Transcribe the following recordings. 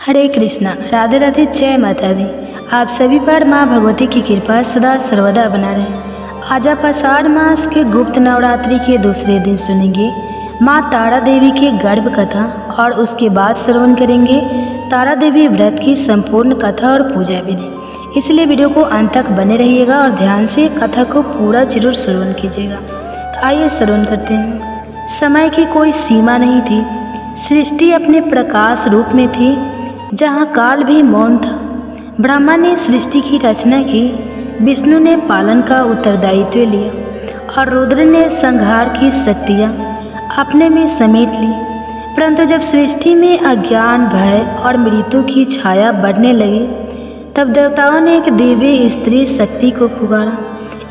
हरे कृष्णा, राधे राधे, जय माता दी। आप सभी पर माँ भगवती की कृपा सदा सर्वदा बना रहे। आज आप आषाढ़ मास के गुप्त नवरात्रि के दूसरे दिन सुनेंगे माँ तारा देवी की गर्भ कथा और उसके बाद श्रवण करेंगे तारा देवी व्रत की संपूर्ण कथा और पूजा विधि। इसलिए वीडियो को अंत तक बने रहिएगा और ध्यान से कथा को पूरा जरूर श्रवण कीजिएगा। तो आइए श्रवण करते हैं। समय की कोई सीमा नहीं थी, सृष्टि अपने प्रकाश रूप में थी जहाँ काल भी मौन था। ब्रह्मा ने सृष्टि की रचना की, विष्णु ने पालन का उत्तरदायित्व लिया और रुद्र ने संहार की शक्तियाँ अपने में समेट ली। परंतु जब सृष्टि में अज्ञान, भय और मृत्यु की छाया बढ़ने लगी, तब देवताओं ने एक दिव्य स्त्री शक्ति को पुकारा,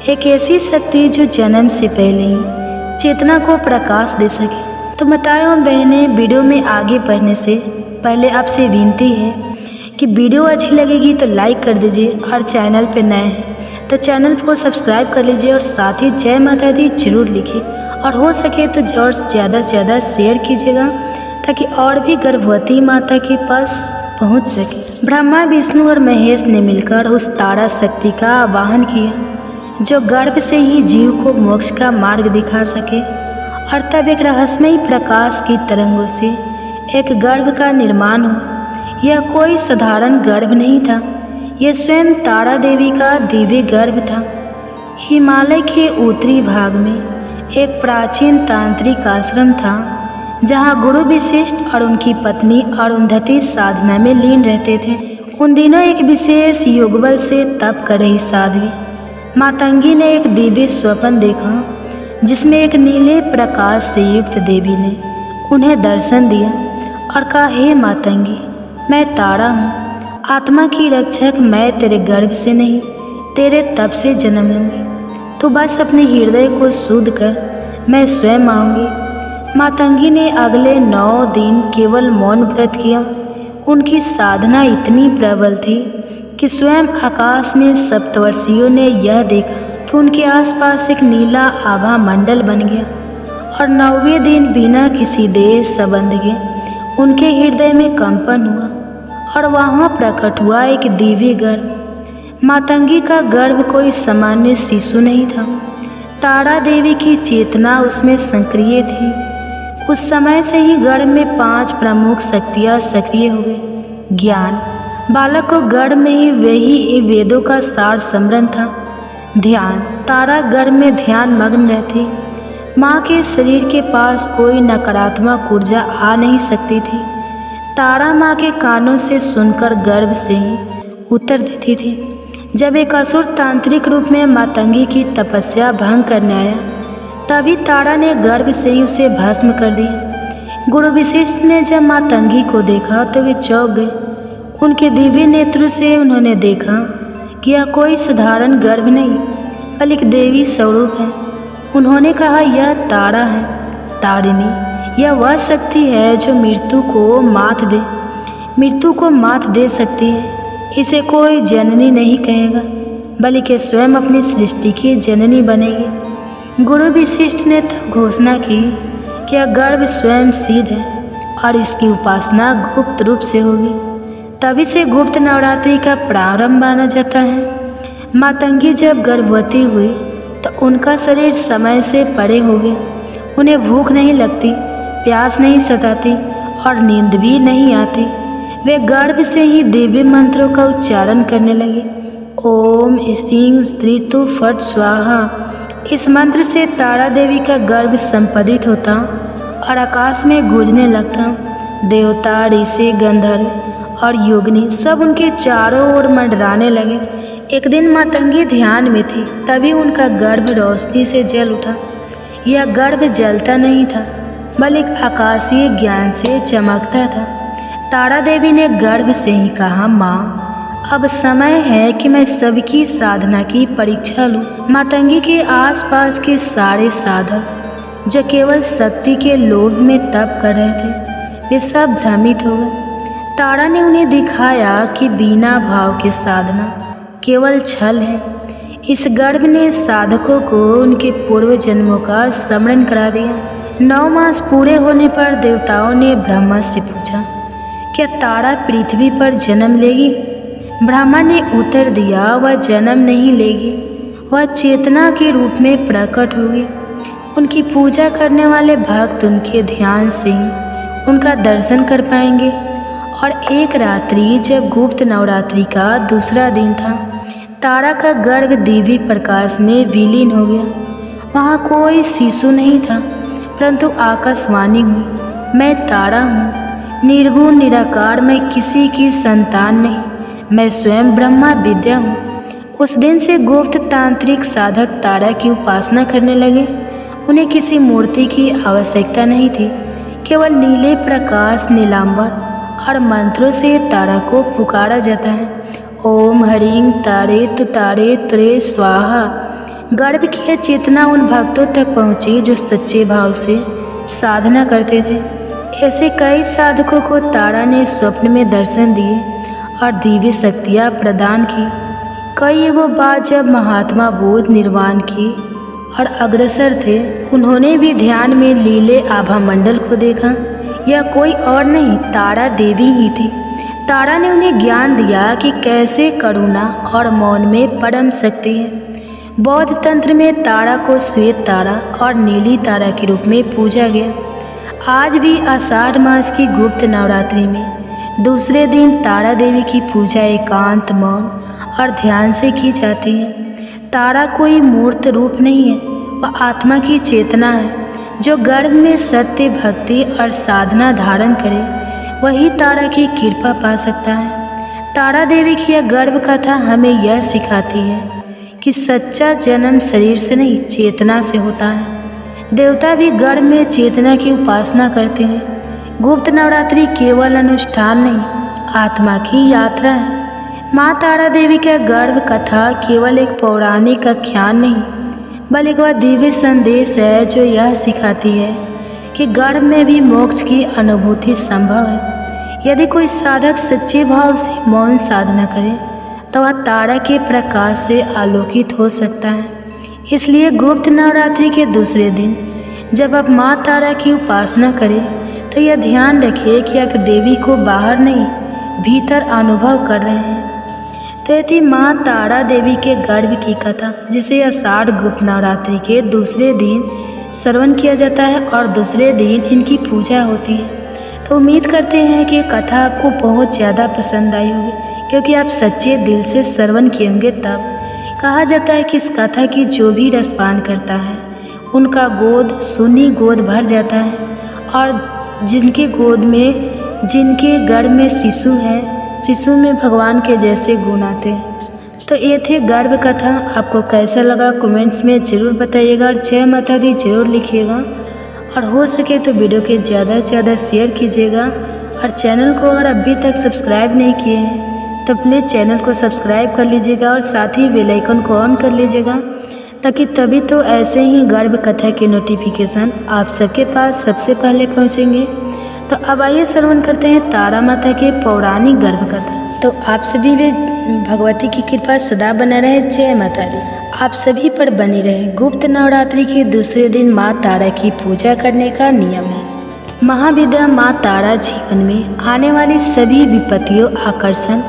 एक ऐसी शक्ति जो जन्म से पहले ही चेतना को प्रकाश दे सके। तो माताओं बहनें, वीडियो में आगे बढ़ने से पहले आपसे विनती है कि वीडियो अच्छी लगेगी तो लाइक कर दीजिए और चैनल पर नए हैं तो चैनल को सब्सक्राइब कर लीजिए और साथ ही जय माता दी जरूर लिखिए और हो सके तो ज़्यादा से ज़्यादा शेयर कीजिएगा ताकि और भी गर्भवती माता के पास पहुंच सके। ब्रह्मा, विष्णु और महेश ने मिलकर उस तारा शक्ति का आवाहन किया जो गर्भ से ही जीव को मोक्ष का मार्ग दिखा सके। और तब एक रहस्यमयी प्रकाश की तरंगों से एक गर्भ का निर्माण हुआ। यह कोई साधारण गर्भ नहीं था, यह स्वयं तारा देवी का दिव्य गर्भ था। हिमालय के उत्तरी भाग में एक प्राचीन तांत्रिक आश्रम था जहाँ गुरु वशिष्ठ और उनकी पत्नी अरुंधति साधना में लीन रहते थे। उन दिनों एक विशेष योगबल से तप कर रही साध्वी मातंगी ने एक दिव्य स्वप्न देखा जिसमें एक नीले प्रकाश से युक्त देवी ने उन्हें दर्शन दिया और कहा, हे मातंगी, मैं तारा हूँ, आत्मा की रक्षक। मैं तेरे गर्भ से नहीं, तेरे तप से जन्म लूँगी। तो बस अपने हृदय को शुद्ध कर, मैं स्वयं आऊँगी। मातंगी ने अगले 9 दिन केवल मौन व्रत किया। उनकी साधना इतनी प्रबल थी कि स्वयं आकाश में सप्तवर्षियों ने यह देखा कि उनके आसपास एक नीला आभा मंडल बन गया और 9वें दिन बिना किसी देह संबंध के उनके हृदय में कंपन हुआ और वहाँ प्रकट हुआ एक दिव्य गर्भ। मातंगी का गर्भ कोई सामान्य शिशु नहीं था, तारा देवी की चेतना उसमें सक्रिय थी। उस समय से ही गर्भ में 5 प्रमुख शक्तियाँ सक्रिय हो गई। ज्ञान, बालक को गर्भ में ही वही वेदों का सार स्मरण था। ध्यान, तारा गर्भ में ध्यान मग्न रहती। माँ के शरीर के पास कोई नकारात्मक ऊर्जा आ नहीं सकती थी। तारा माँ के कानों से सुनकर गर्भ से ही उत्तर देती थी। जब एक असुर तांत्रिक रूप में मातंगी की तपस्या भंग करने आया, तभी तारा ने गर्भ से ही उसे भस्म कर दिया। गुरु वशिष्ठ ने जब मातंगी को देखा तो वे चौंक गए। उनके दिव्य नेत्र से उन्होंने देखा कि यह कोई साधारण गर्भ नहीं बल्कि देवी स्वरूप है। उन्होंने कहा, यह तारा है, तारिणी। यह वह शक्ति है जो मृत्यु को मात दे सकती है। इसे कोई जननी नहीं कहेगा बल्कि स्वयं अपनी सृष्टि की जननी बनेगी। गुरु वशिष्ठ ने तब घोषणा की कि यह गर्भ स्वयं सिद्ध है और इसकी उपासना गुप्त रूप से होगी। तभी से गुप्त नवरात्रि का प्रारंभ माना जाता है। मातंगी जब गर्भवती हुई तो उनका शरीर समय से परे हो गया। उन्हें भूख नहीं लगती, प्यास नहीं सताती और नींद भी नहीं आती। वे गर्भ से ही दिव्य मंत्रों का उच्चारण करने लगे। ओम श्रीं स्त्रीतु फट स्वाहा। इस मंत्र से तारा देवी का गर्भ संपादित होता और आकाश में गूंजने लगता। देवता, ऋषि, गंधर्व और योगिनी सब उनके चारों ओर मंडराने लगे। एक दिन मातंगी ध्यान में थी, तभी उनका गर्भ रोशनी से जल उठा। यह गर्भ जलता नहीं था बल्कि आकाशीय ज्ञान से चमकता था। तारा देवी ने गर्भ से ही कहा, माँ, अब समय है कि मैं सबकी साधना की परीक्षा लूँ। मातंगी के आसपास के सारे साधक जो केवल शक्ति के लोभ में तप कर रहे थे, वे सब भ्रमित हो गए। तारा ने उन्हें दिखाया कि बिना भाव के साधना केवल छल है। इस गर्भ ने साधकों को उनके पूर्व जन्मों का स्मरण करा दिया। 9 मास पूरे होने पर देवताओं ने ब्रह्मा से पूछा क्या तारा पृथ्वी पर जन्म लेगी? ब्रह्मा ने उत्तर दिया, वह जन्म नहीं लेगी, वह चेतना के रूप में प्रकट होगी। उनकी पूजा करने वाले भक्त उनके ध्यान से ही उनका दर्शन कर पाएंगे। और एक रात्रि जब गुप्त नवरात्रि का दूसरा दिन था, तारा का गर्भ दिव्य प्रकाश में विलीन हो गया। वहाँ कोई शिशु नहीं था, परंतु आकाशवाणी हुई, मैं तारा हूँ, निर्गुण निराकार, मैं किसी की संतान नहीं, मैं स्वयं ब्रह्मा विद्या हूँ। उस दिन से गुप्त तांत्रिक साधक तारा की उपासना करने लगे। उन्हें किसी मूर्ति की आवश्यकता नहीं थी, केवल नीले प्रकाश, नीलांबर और मंत्रों से तारा को पुकारा जाता है। ओम ह्रीं तारे तुतारे तुरे स्वाहा। गर्भ की चेतना उन भक्तों तक पहुँची जो सच्चे भाव से साधना करते थे। ऐसे कई साधकों को तारा ने स्वप्न में दर्शन दिए और दिव्य शक्तियाँ प्रदान की। कई युगों बाद जब महात्मा बुद्ध निर्वाण की और अग्रसर थे, उन्होंने भी ध्यान में लीले आभा मंडल को देखा। यह कोई और नहीं, तारा देवी ही थी। तारा ने उन्हें ज्ञान दिया कि कैसे करुणा और मौन में परम शक्ति है। बौद्ध तंत्र में तारा को श्वेत तारा और नीली तारा के रूप में पूजा गया। आज भी आषाढ़ मास की गुप्त नवरात्रि में दूसरे दिन तारा देवी की पूजा एकांत, मौन और ध्यान से की जाती है। तारा कोई मूर्त रूप नहीं है, वह आत्मा की चेतना है। जो गर्भ में सत्य, भक्ति और साधना धारण करे, वही तारा की कृपा पा सकता है। तारा देवी की यह गर्भ कथा हमें यह सिखाती है कि सच्चा जन्म शरीर से नहीं, चेतना से होता है। देवता भी गर्भ में चेतना की उपासना करते हैं। गुप्त नवरात्रि केवल अनुष्ठान नहीं, आत्मा की यात्रा है। माँ तारा देवी का गर्भ कथा केवल एक पौराणिक आख्यान नहीं, बल्कि वह दिव्य संदेश है जो यह सिखाती है कि गर्भ में भी मोक्ष की अनुभूति संभव है। यदि कोई साधक सच्चे भाव से मौन साधना करे तो वह तारा के प्रकाश से आलोकित हो सकता है। इसलिए गुप्त नवरात्रि के दूसरे दिन जब आप माँ तारा की उपासना करें तो यह ध्यान रखिए कि आप देवी को बाहर नहीं, भीतर अनुभव कर रहे हैं। तो ये थी माँ तारा देवी के गर्भ की कथा, जिसे आषाढ़ गुप्त नवरात्रि के दूसरे दिन श्रवण किया जाता है और दूसरे दिन इनकी पूजा होती है। तो उम्मीद करते हैं कि कथा आपको बहुत ज़्यादा पसंद आई होगी, क्योंकि आप सच्चे दिल से श्रवण किए होंगे। तब कहा जाता है कि इस कथा की जो भी रसपान करता है उनका गोद, सुनी गोद भर जाता है, और जिनके गोद में, जिनके गर्भ में शिशु है, शिशु में भगवान के जैसे गुण आते हैं। तो ये थे गर्भ कथा। आपको कैसा लगा कमेंट्स में ज़रूर बताइएगा और जय माता दी ज़रूर लिखिएगा। और हो सके तो वीडियो के ज़्यादा से ज़्यादा शेयर कीजिएगा। और चैनल को अगर अभी तक सब्सक्राइब नहीं किए हैं तो प्लीज़ चैनल को सब्सक्राइब कर लीजिएगा और साथ ही बेल आइकन को ऑन कर लीजिएगा, ताकि तभी तो ऐसे ही गर्भ कथा के नोटिफिकेशन आप सबके पास सबसे पहले पहुँचेंगे। तो अब आइए श्रवण करते हैं तारा माता के पौराणिक गर्भ कथा। तो आप सभी भी भगवती की कृपा सदा बना रहे। जय माता दी आप सभी पर बनी रहे। गुप्त नवरात्रि के दूसरे दिन माँ तारा की पूजा करने का नियम है। महाविद्या माँ तारा जीवन में आने वाली सभी विपत्तियों, आकर्षण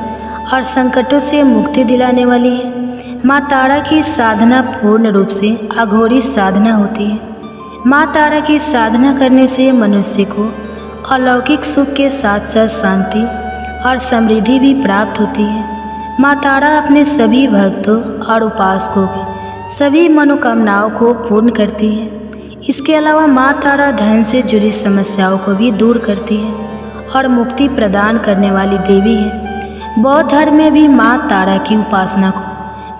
और संकटों से मुक्ति दिलाने वाली है। माँ तारा की साधना पूर्ण रूप से अघोरी साधना होती है। माँ तारा की साधना करने से मनुष्य को अलौकिक सुख के साथ साथ शांति और समृद्धि भी प्राप्त होती है। माँ तारा अपने सभी भक्तों और उपासकों की सभी मनोकामनाओं को पूर्ण करती है। इसके अलावा माँ तारा धन से जुड़ी समस्याओं को भी दूर करती है और मुक्ति प्रदान करने वाली देवी है। बौद्ध धर्म में भी माँ तारा की उपासना को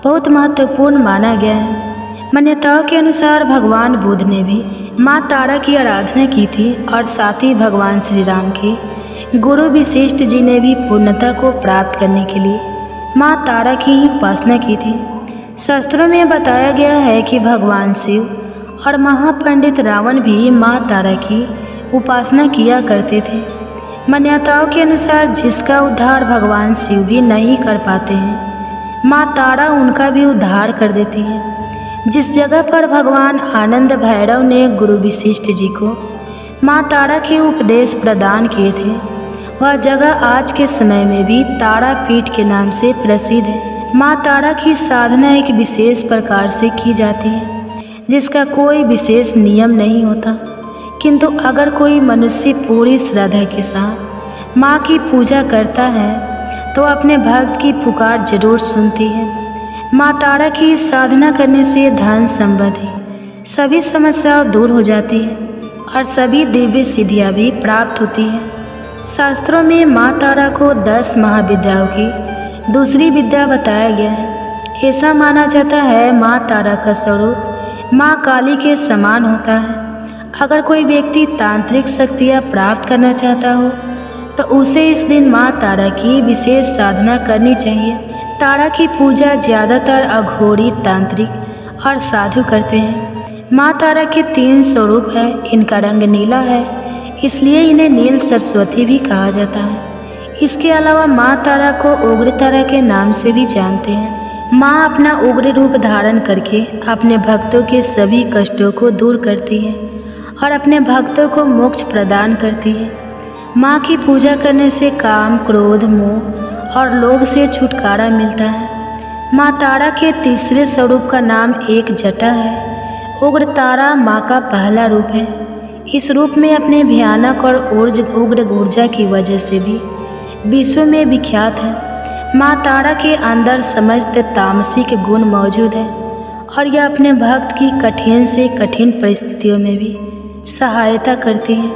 बहुत महत्वपूर्ण माना गया है। मान्यताओं के अनुसार भगवान बुद्ध ने भी माँ तारा की आराधना की थी और साथ ही भगवान श्री राम के गुरु वशिष्ठ जी ने भी पूर्णता को प्राप्त करने के लिए माँ तारा की ही उपासना की थी। शास्त्रों में बताया गया है कि भगवान शिव और महापंडित रावण भी माँ तारा की उपासना किया करते थे। मान्यताओं के अनुसार जिसका उद्धार भगवान शिव भी नहीं कर पाते हैं, माँ तारा उनका भी उद्धार कर देती है। जिस जगह पर भगवान आनंद भैरव ने गुरु वशिष्ठ जी को माँ तारा के उपदेश प्रदान किए थे, वह जगह आज के समय में भी तारापीठ के नाम से प्रसिद्ध है। माँ तारा की साधना एक विशेष प्रकार से की जाती है जिसका कोई विशेष नियम नहीं होता, किंतु अगर कोई मनुष्य पूरी श्रद्धा के साथ माँ की पूजा करता है तो अपने भक्त की पुकार जरूर सुनती है। माँ तारा की साधना करने से धन संबंधी सभी समस्याएं दूर हो जाती है और सभी दिव्य सिद्धियाँ भी प्राप्त होती हैं। शास्त्रों में माँ तारा को 10 महाविद्याओं की दूसरी विद्या बताया गया है। ऐसा माना जाता है माँ तारा का स्वरूप माँ काली के समान होता है। अगर कोई व्यक्ति तांत्रिक शक्तियाँ प्राप्त करना चाहता हो तो उसे इस दिन माँ तारा की विशेष साधना करनी चाहिए। तारा की पूजा ज़्यादातर अघोरी, तांत्रिक और साधु करते हैं। माँ तारा के 3 स्वरूप है। इनका रंग नीला है, इसलिए इन्हें नील सरस्वती भी कहा जाता है। इसके अलावा माँ तारा को उग्र तारा के नाम से भी जानते हैं। माँ अपना उग्र रूप धारण करके अपने भक्तों के सभी कष्टों को दूर करती है और अपने भक्तों को मोक्ष प्रदान करती है। माँ की पूजा करने से काम, क्रोध, मोह और लोभ से छुटकारा मिलता है। माँ तारा के तीसरे स्वरूप का नाम एक जटा है। उग्र तारा माँ का पहला रूप है। इस रूप में अपने भयानक और उग्र ऊर्जा की वजह से भी विश्व में विख्यात है। माँ तारा के अंदर समस्त तामसिक गुण मौजूद है और यह अपने भक्त की कठिन से कठिन परिस्थितियों में भी सहायता करती है।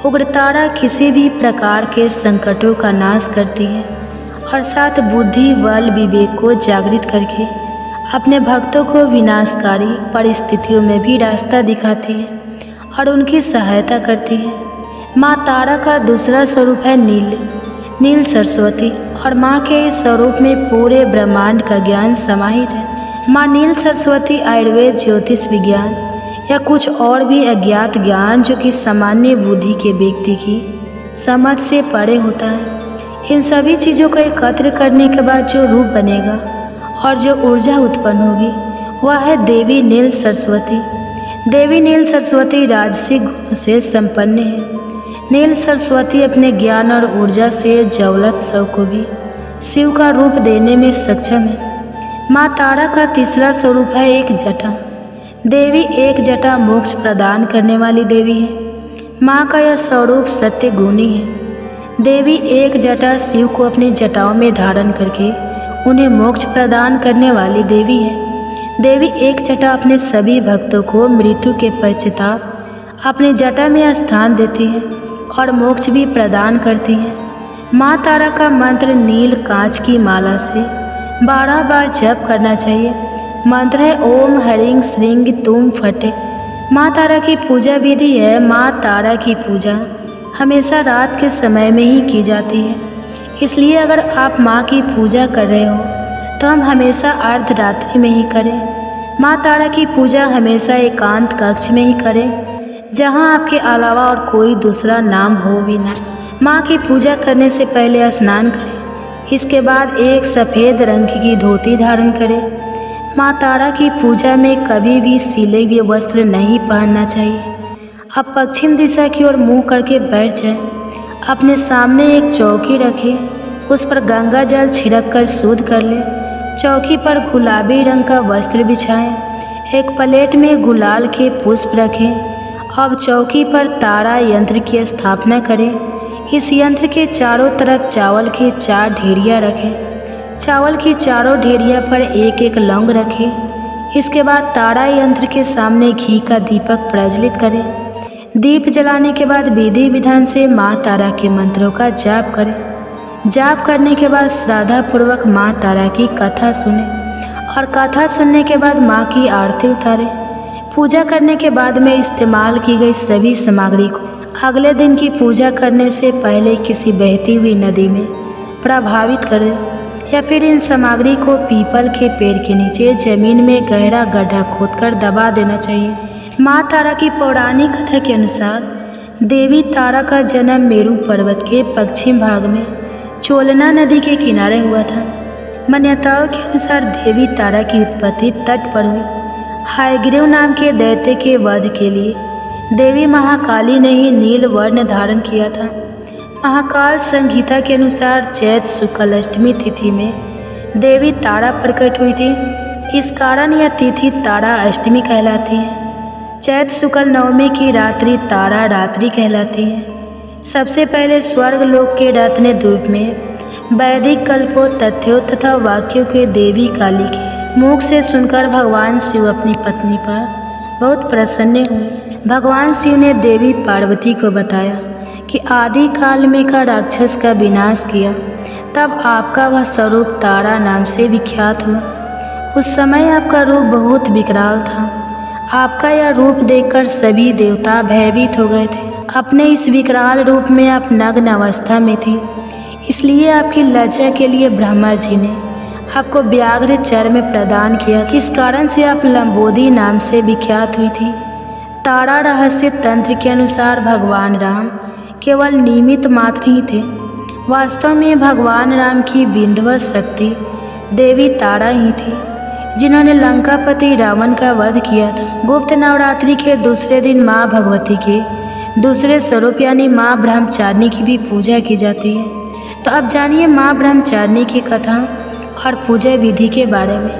उग्र तारा किसी भी प्रकार के संकटों का नाश करती है और साथ बुद्धि, बल, विवेक को जागृत करके अपने भक्तों को विनाशकारी परिस्थितियों में भी रास्ता दिखाती है और उनकी सहायता करती है। माँ तारा का दूसरा स्वरूप है नील सरस्वती और माँ के इस स्वरूप में पूरे ब्रह्मांड का ज्ञान समाहित है। माँ नील सरस्वती आयुर्वेद, ज्योतिष विज्ञान या कुछ और भी अज्ञात ज्ञान जो कि सामान्य बुद्धि के व्यक्ति की समझ से परे होता है, इन सभी चीज़ों को एकत्र करने के बाद जो रूप बनेगा और जो ऊर्जा उत्पन्न होगी वह है देवी नील सरस्वती। देवी नील सरस्वती राजसिक गुण से संपन्न है। नील सरस्वती अपने ज्ञान और ऊर्जा से जवलत सब को भी शिव का रूप देने में सक्षम है। माँ तारा का तीसरा स्वरूप है एक जटा। देवी एक जटा मोक्ष प्रदान करने वाली देवी है। माँ का यह स्वरूप सत्य गुणी है। देवी एक जटा शिव को अपनी जटाओं में धारण करके उन्हें मोक्ष प्रदान करने वाली देवी है। देवी एक जटा अपने सभी भक्तों को मृत्यु के पश्चाताप अपने जटा में स्थान देती है और मोक्ष भी प्रदान करती है। माँ तारा का मंत्र नील कांच की माला से 12 बार जप करना चाहिए। मंत्र है ओम ह्रीं श्रीं तुम फटे। माँ तारा की पूजा विधि है। माँ तारा की पूजा हमेशा रात के समय में ही की जाती है, इसलिए अगर आप माँ की पूजा कर रहे हो तो हम हमेशा अर्धरात्रि में ही करें। माँ तारा की पूजा हमेशा एकांत कक्ष में ही करें जहाँ आपके अलावा और कोई दूसरा नाम हो भी ना। माँ की पूजा करने से पहले स्नान करें, इसके बाद एक सफ़ेद रंग की धोती धारण करें। माँ तारा की पूजा में कभी भी सिले हुए वस्त्र नहीं पहनना चाहिए। अब पश्चिम दिशा की ओर मुँह करके बैठ जाएं। अपने सामने एक चौकी रखें, उस पर गंगा जल छिड़क कर शुद्ध कर लें। चौकी पर गुलाबी रंग का वस्त्र बिछाएं। एक प्लेट में गुलाल के पुष्प रखें। अब चौकी पर तारा यंत्र की स्थापना करें। इस यंत्र के चारों तरफ चावल की 4 ढेरियाँ रखें। चावल की चारों ढेरिया पर एक एक लौंग रखें। इसके बाद तारा यंत्र के सामने घी का दीपक प्रज्वलित करें। दीप जलाने के बाद विधि विधान से माँ तारा के मंत्रों का जाप करें। जाप करने के बाद श्रद्धापूर्वक माँ तारा की कथा सुने और कथा सुनने के बाद माँ की आरती उतारें। पूजा करने के बाद में इस्तेमाल की गई सभी सामग्री को अगले दिन की पूजा करने से पहले किसी बहती हुई नदी में प्रभावित कर दें या फिर इन सामग्री को पीपल के पेड़ के नीचे जमीन में गहरा गड्ढा खोदकर दबा देना चाहिए। माँ तारा की पौराणिक कथा के अनुसार देवी तारा का जन्म मेरू पर्वत के पश्चिम भाग में चोलना नदी के किनारे हुआ था। मान्यताओं के अनुसार देवी तारा की उत्पत्ति तट पर हुई। हायग्रीव नाम के दैत्य के वध के लिए देवी महाकाली ने ही नील वर्ण धारण किया था। महाकाल संहिता के अनुसार चैत शुक्ल अष्टमी तिथि में देवी तारा प्रकट हुई थी। इस कारण यह तिथि तारा अष्टमी कहलाती है। चैत शुक्ल नवमी की रात्रि तारा रात्रि कहलाती है। सबसे पहले स्वर्ग लोक के रत्न द्वीप में वैदिक कल्पों, तथ्यों तथा वाक्यों के देवी काली के मुख से सुनकर भगवान शिव अपनी पत्नी पर बहुत प्रसन्न हुए। भगवान शिव ने देवी पार्वती को बताया कि आदि काल में का राक्षस का विनाश किया, तब आपका वह स्वरूप तारा नाम से विख्यात हुआ। उस समय आपका रूप बहुत विकराल था। आपका यह रूप देखकर सभी देवता भयभीत हो गए थे। अपने इस विकराल रूप में आप नग्न अवस्था में थी, इसलिए आपकी लज्जा के लिए ब्रह्मा जी ने आपको व्याघ्र चर्म प्रदान किया। किस कारण से आप लंबोदरी नाम से विख्यात हुई थी। तारा रहस्य तंत्र के अनुसार भगवान राम केवल निमित्त मात्र ही थे। वास्तव में भगवान राम की विंध्यवत शक्ति देवी तारा ही थी, जिन्होंने लंकापति रावण का वध किया था। गुप्त नवरात्रि के दूसरे दिन माँ भगवती के दूसरे स्वरूप यानी माँ ब्रह्मचारिणी की भी पूजा की जाती है। तो अब जानिए माँ ब्रह्मचारिणी की कथा और पूजा विधि के बारे में।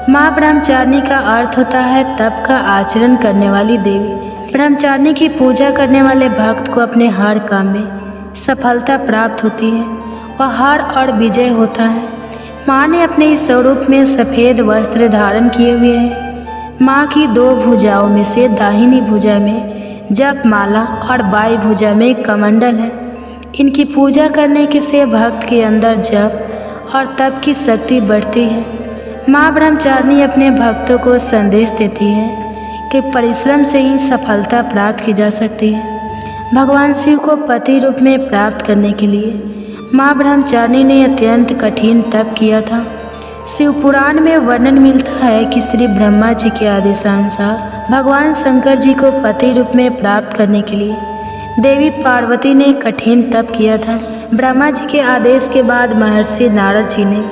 माँ ब्रह्मचारिणी का अर्थ होता है तप का आचरण करने वाली देवी। ब्रह्मचारिणी की पूजा करने वाले भक्त को अपने हर काम में सफलता प्राप्त होती है, वह हार और विजय होता है। माँ ने अपने इस स्वरूप में सफ़ेद वस्त्र धारण किए हुए हैं। माँ की दो भुजाओं में से दाहिनी भुजा में जप माला और बाई भुजा में कमंडल है। इनकी पूजा करने के से भक्त के अंदर जप और तप की शक्ति बढ़ती है। माँ ब्रह्मचारिणी अपने भक्तों को संदेश देती है कि परिश्रम से ही सफलता प्राप्त की जा सकती है। भगवान शिव को पति रूप में प्राप्त करने के लिए माँ ब्रह्मचारिणी ने अत्यंत कठिन तप किया था। शिव पुराण में वर्णन मिलता है कि श्री ब्रह्मा जी के आदेशानुसार भगवान शंकर जी को पति रूप में प्राप्त करने के लिए देवी पार्वती ने कठिन तप किया था। ब्रह्मा जी के आदेश के बाद महर्षि नारद जी ने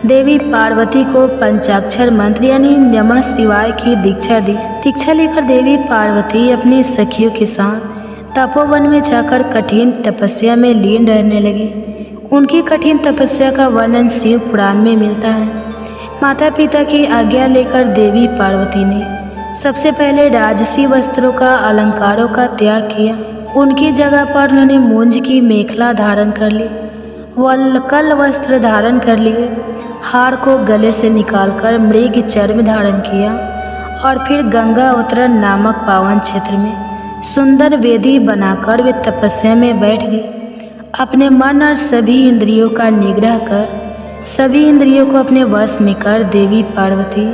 देवी पार्वती को पंचाक्षर मंत्र यानी नमः शिवाय की दीक्षा दी। दीक्षा लेकर देवी पार्वती अपनी सखियों के साथ तपोवन में जाकर कठिन तपस्या में लीन रहने लगी। उनकी कठिन तपस्या का वर्णन शिव पुराण में मिलता है। माता पिता की आज्ञा लेकर देवी पार्वती ने सबसे पहले राजसी वस्त्रों का अलंकारों का त्याग किया। उनकी जगह पर उन्होंने मूंज की मेखला धारण कर ली, वल्कल वस्त्र धारण कर लिए, हार को गले से निकालकर मृग चर्म धारण किया और फिर गंगा अवतरण नामक पावन क्षेत्र में सुंदर वेदी बनाकर वे तपस्या में बैठ गए। अपने मन और सभी इंद्रियों का निग्रह कर सभी इंद्रियों को अपने वश में कर देवी पार्वती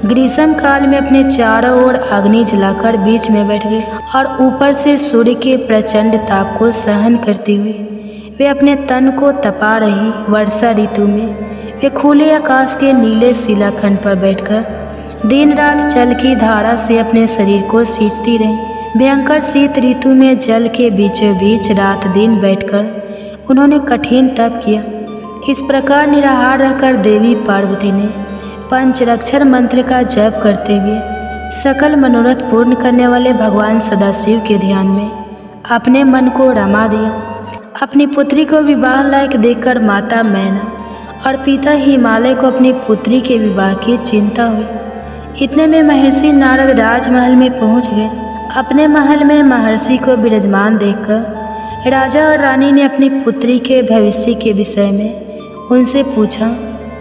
ग्रीष्म काल में अपने चारों ओर अग्नि जलाकर बीच में बैठ गई और ऊपर से सूर्य के प्रचंड ताप को सहन करती हुई वे अपने तन को तपा रही। वर्षा ऋतु में वे खुले आकाश के नीले शिलाखंड पर बैठकर दिन रात जल की धारा से अपने शरीर को सींचती रहीं। भयंकर शीत ऋतु में जल के बीचों बीच रात दिन बैठकर उन्होंने कठिन तप किया। इस प्रकार निराहार रहकर देवी पार्वती ने पंचरक्षर मंत्र का जप करते हुए सकल मनोरथ पूर्ण करने वाले भगवान सदाशिव के ध्यान में अपने मन को रमा दिया। अपनी पुत्री को विवाह लायक देखकर माता मैना और पिता हिमालय को अपनी पुत्री के विवाह की चिंता हुई। इतने में महर्षि नारद राजमहल में पहुंच गए। अपने महल में महर्षि को विराजमान देखकर राजा और रानी ने अपनी पुत्री के भविष्य के विषय में उनसे पूछा।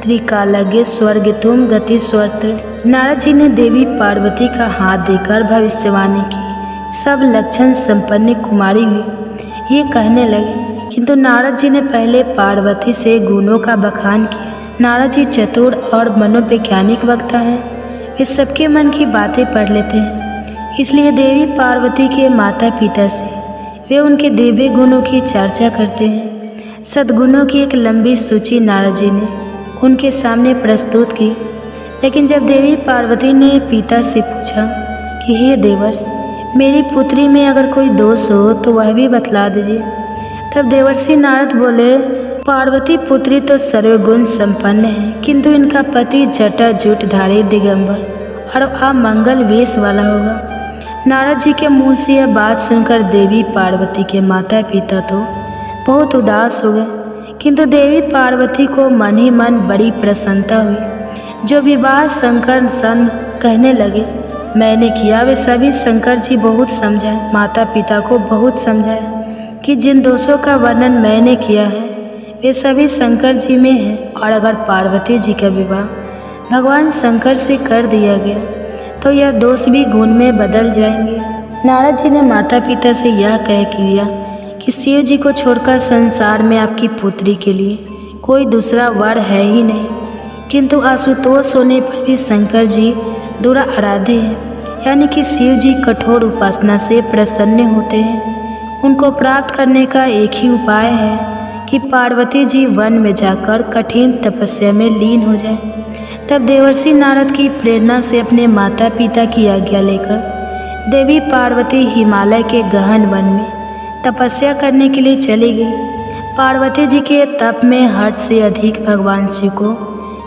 त्रिकालज्ञ स्वर्ग तुम गति स्वत्र। नारद जी ने देवी पार्वती का हाथ देकर भविष्यवाणी की। सब लक्षण संपन्न कुमारी हुई। ये कहने लगे, किंतु नारद जी ने पहले पार्वती से गुणों का बखान किया। नारद जी चतुर और मनोवैज्ञानिक वक्ता हैं। वे सबके मन की बातें पढ़ लेते हैं, इसलिए देवी पार्वती के माता पिता से वे उनके दिव्य गुणों की चर्चा करते हैं। सद्गुणों की एक लंबी सूची नारद जी ने उनके सामने प्रस्तुत की। लेकिन जब देवी पार्वती ने पिता से पूछा कि हे देवर्ष, मेरी पुत्री में अगर कोई दोष हो तो वह भी बतला दीजिए, तब देवर्षि नारद बोले, पार्वती पुत्री तो सर्वगुण संपन्न है, किंतु इनका पति जटा जूटधारी दिगंबर और अमंगल वेश वाला होगा। नारद जी के मुँह से यह बात सुनकर देवी पार्वती के माता पिता तो बहुत उदास हो गए। किंतु देवी पार्वती को मन ही मन बड़ी प्रसन्नता हुई। जो विवाह शंकर सन कहने लगे मैंने किया, वे सभी शंकर जी बहुत समझाए, माता पिता को बहुत समझाया कि जिन दोषों का वर्णन मैंने किया है वे सभी शंकर जी में हैं, और अगर पार्वती जी का विवाह भगवान शंकर से कर दिया गया तो यह दोष भी गुण में बदल जाएंगे। नारद जी ने माता पिता से यह कह किया कि शिव जी को छोड़कर संसार में आपकी पुत्री के लिए कोई दूसरा वर है ही नहीं। किंतु आशुतोष होने पर भी शंकर जी दूर आराध्य हैं, यानी कि शिव जी कठोर उपासना से प्रसन्न होते हैं। उनको प्राप्त करने का एक ही उपाय है कि पार्वती जी वन में जाकर कठिन तपस्या में लीन हो जाए। तब देवर्षि नारद की प्रेरणा से अपने माता पिता की आज्ञा लेकर देवी पार्वती हिमालय के गहन वन में तपस्या करने के लिए चली गई। पार्वती जी के तप में हद से अधिक भगवान शिव को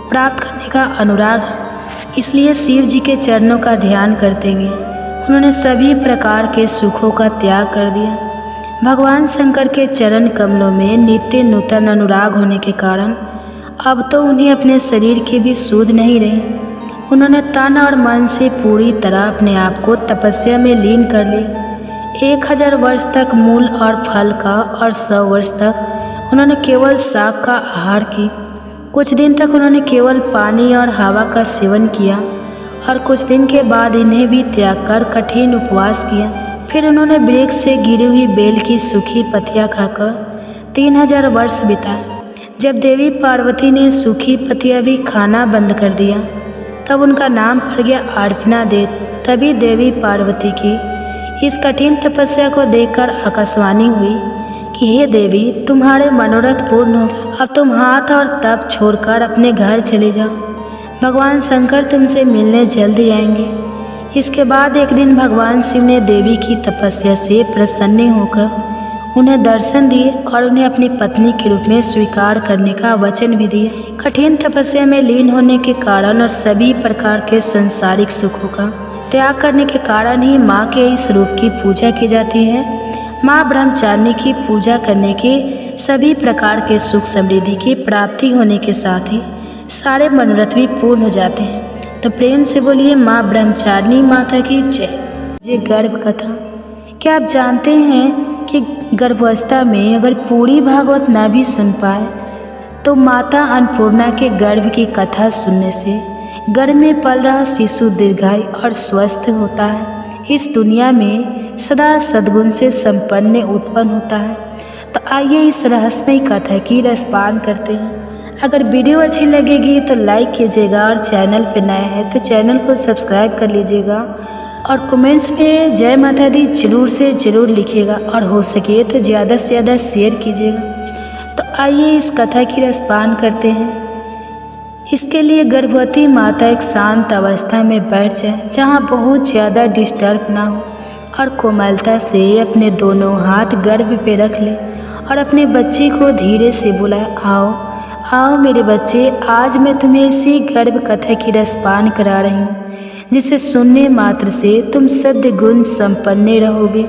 प्राप्त करने का अनुराग है, इसलिए शिव जी के चरणों का ध्यान करते हुए उन्होंने सभी प्रकार के सुखों का त्याग कर दिया। भगवान शंकर के चरण कमलों में नित्य नूतन अनुराग होने के कारण अब तो उन्हें अपने शरीर की भी सुध नहीं रही। उन्होंने तन और मन से पूरी तरह अपने आप को तपस्या में लीन कर लिया। 1000 वर्ष तक मूल और फल का और 100 वर्ष तक उन्होंने केवल शाक का आहार की। कुछ दिन तक उन्होंने केवल पानी और हवा का सेवन किया और कुछ दिन के बाद इन्हें भी त्याग कर कठिन उपवास किया। फिर उन्होंने वृक्ष से गिरी हुई बेल की सूखी पत्तियां खाकर 3000 वर्ष बिताए। जब देवी पार्वती ने सूखी पत्तियां भी खाना बंद कर दिया तब उनका नाम पड़ गया अर्पणा देव। तभी देवी पार्वती की इस कठिन तपस्या को देखकर आकाशवाणी हुई कि हे देवी, तुम्हारे मनोरथ पूर्ण हो गए, अब तुम हाथ और तप छोड़कर अपने घर चले जाओ। भगवान शंकर तुमसे मिलने जल्दी आएंगे। इसके बाद एक दिन भगवान शिव ने देवी की तपस्या से प्रसन्न होकर उन्हें दर्शन दिए और उन्हें अपनी पत्नी के रूप में स्वीकार करने का वचन भी दिया। कठिन तपस्या में लीन होने के कारण और सभी प्रकार के सांसारिक सुखों का त्याग करने के कारण ही माँ के इस रूप की पूजा की जाती है। माँ ब्रह्मचारिणी की पूजा करने के सभी प्रकार के सुख समृद्धि की प्राप्ति होने के साथ ही सारे मनोरथ भी पूर्ण हो जाते हैं। तो प्रेम से बोलिए माँ ब्रह्मचारिणी माता की जय। ये गर्भ कथा, क्या आप जानते हैं कि गर्भावस्था में अगर पूरी भागवत ना भी सुन पाए तो माता अन्नपूर्णा के गर्भ की कथा सुनने से गर्भ में पल रहा शिशु दीर्घायु और स्वस्थ होता है, इस दुनिया में सदा सद्गुण से संपन्न उत्पन्न होता है। तो आइए इस रहस्यमयी कथा की रसपान करते हैं। अगर वीडियो अच्छी लगेगी तो लाइक कीजिएगा और चैनल पर नए हैं तो चैनल को सब्सक्राइब कर लीजिएगा और कमेंट्स में जय माता दी जरूर से ज़रूर लिखिएगा और हो सके तो ज़्यादा से ज़्यादा शेयर कीजिएगा। तो आइए इस कथा की रसपान करते हैं। इसके लिए गर्भवती माता एक शांत अवस्था में बैठ जाए जहाँ बहुत ज़्यादा डिस्टर्ब ना हो और कोमलता से अपने दोनों हाथ गर्भ पे रख ले और अपने बच्चे को धीरे से बुलाए, आओ आओ मेरे बच्चे, आज मैं तुम्हें इसी गर्भ कथा की रसपान करा रही हूँ जिसे सुनने मात्र से तुम सद्य गुण संपन्न रहोगे।